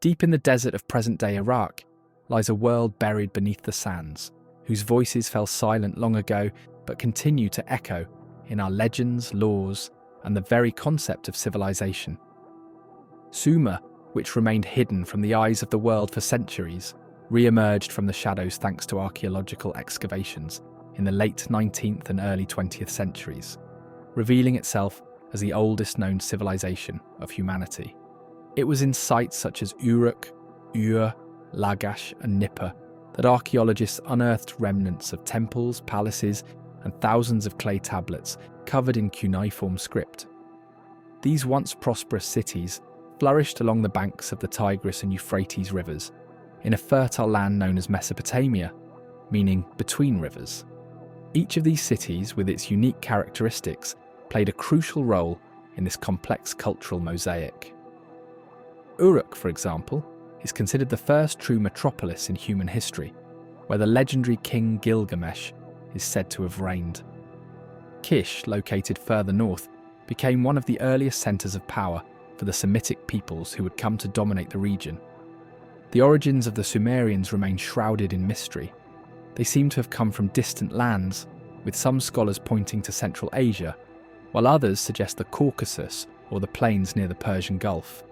Deep in the desert of present-day Iraq lies a world buried beneath the sands, whose voices fell silent long ago but continue to echo in our legends, laws, and the very concept of civilization. Sumer, which remained hidden from the eyes of the world for centuries, re-emerged from the shadows thanks to archaeological excavations in the late 19th and early 20th centuries, revealing itself as the oldest known civilization of humanity. It was in sites such as Uruk, Ur, Lagash, and Nippur that archaeologists unearthed remnants of temples, palaces, and thousands of clay tablets covered in cuneiform script. These once prosperous cities flourished along the banks of the Tigris and Euphrates rivers, in a fertile land known as Mesopotamia, meaning between rivers. Each of these cities, with its unique characteristics, played a crucial role in this complex cultural mosaic. Uruk, for example, is considered the first true metropolis in human history, where the legendary king Gilgamesh is said to have reigned. Kish, located further north, became one of the earliest centres of power for the Semitic peoples who would come to dominate the region. The origins of the Sumerians remain shrouded in mystery. They seem to have come from distant lands, with some scholars pointing to Central Asia, while others suggest the Caucasus or the plains near the Persian Gulf.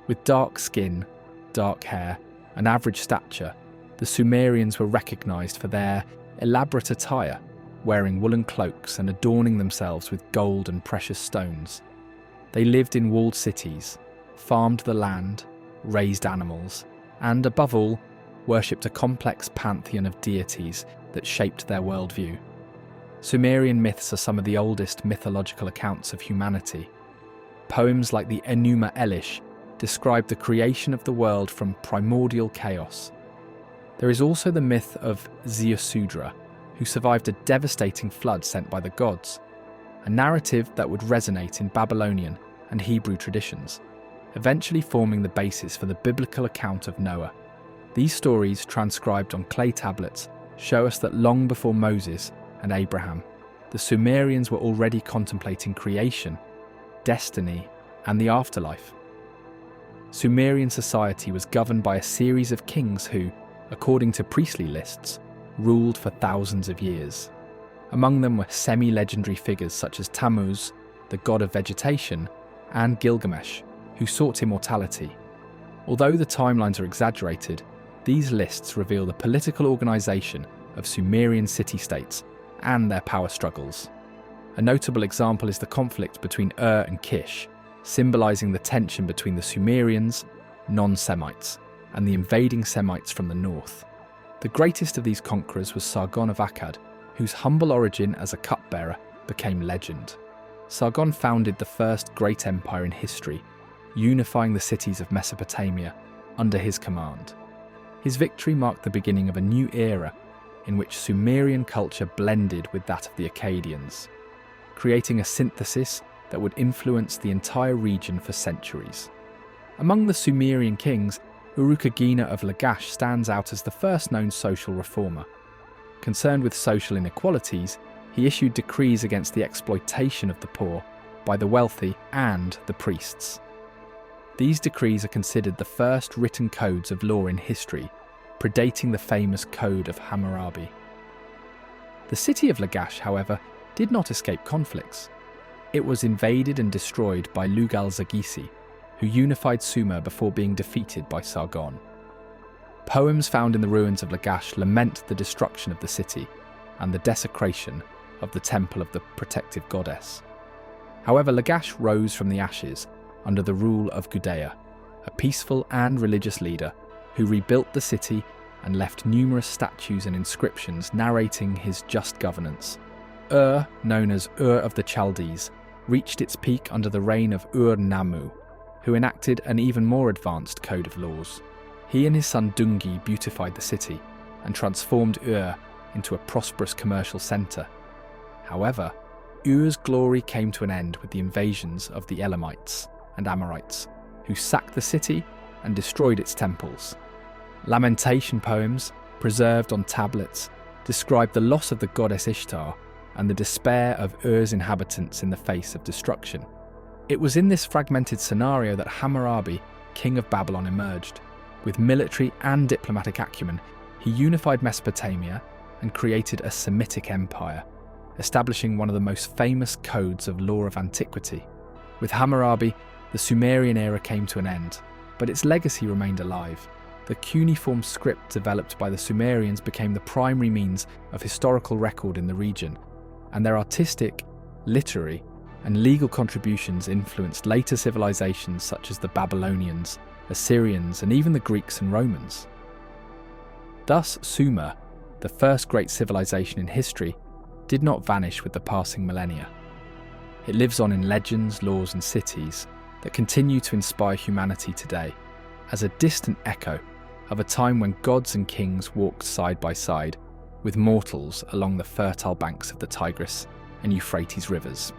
With dark skin, dark hair, and average stature, the Sumerians were recognised for their elaborate attire, wearing woolen cloaks and adorning themselves with gold and precious stones. They lived in walled cities, farmed the land, raised animals, and, above all, worshipped a complex pantheon of deities that shaped their worldview. Sumerian myths are some of the oldest mythological accounts of humanity. Poems like the Enuma Elish describe the creation of the world from primordial chaos. There is also the myth of Ziusudra, who survived a devastating flood sent by the gods, a narrative that would resonate in Babylonian and Hebrew traditions, eventually forming the basis for the biblical account of Noah. These stories, transcribed on clay tablets, show us that long before Moses and Abraham, the Sumerians were already contemplating creation, destiny, and the afterlife. Sumerian society was governed by a series of kings who, according to priestly lists, ruled for thousands of years. Among them were semi-legendary figures such as Tammuz, the god of vegetation, and Gilgamesh, who sought immortality. Although the timelines are exaggerated, these lists reveal the political organisation of Sumerian city-states and their power struggles. A notable example is the conflict between Ur and Kish, symbolising the tension between the Sumerians, non-Semites, and the invading Semites from the north. The greatest of these conquerors was Sargon of Akkad, whose humble origin as a cupbearer became legend. Sargon founded the first great empire in history, unifying the cities of Mesopotamia under his command. His victory marked the beginning of a new era in which Sumerian culture blended with that of the Akkadians, creating a synthesis that would influence the entire region for centuries. Among the Sumerian kings, Uruk of Lagash stands out as the first known social reformer. Concerned with social inequalities, he issued decrees against the exploitation of the poor by the wealthy and the priests. These decrees are considered the first written codes of law in history, predating the famous Code of Hammurabi. The city of Lagash, however, did not escape conflicts. It was invaded and destroyed by Lugal-Zaggisi, who unified Sumer before being defeated by Sargon. Poems found in the ruins of Lagash lament the destruction of the city and the desecration of the temple of the protective goddess. However, Lagash rose from the ashes under the rule of Gudea, a peaceful and religious leader who rebuilt the city and left numerous statues and inscriptions narrating his just governance. Ur, known as Ur of the Chaldees, reached its peak under the reign of Ur-Nammu, who enacted an even more advanced code of laws. He and his son Dungi beautified the city and transformed Ur into a prosperous commercial centre. However, Ur's glory came to an end with the invasions of the Elamites and Amorites, who sacked the city and destroyed its temples. Lamentation poems, preserved on tablets, describe the loss of the goddess Ishtar and the despair of Ur's inhabitants in the face of destruction. It was in this fragmented scenario that Hammurabi, king of Babylon, emerged, With military and diplomatic acumen, he unified Mesopotamia and created a Semitic empire, establishing one of the most famous codes of law of antiquity. With Hammurabi, the Sumerian era came to an end, but its legacy remained alive. The cuneiform script developed by the Sumerians became the primary means of historical record in the region, and their artistic, literary, and legal contributions influenced later civilizations such as the Babylonians, Assyrians, and even the Greeks and Romans. Thus, Sumer, the first great civilization in history, did not vanish with the passing millennia. It lives on in legends, laws, and cities that continue to inspire humanity today, as a distant echo of a time when gods and kings walked side by side with mortals along the fertile banks of the Tigris and Euphrates rivers.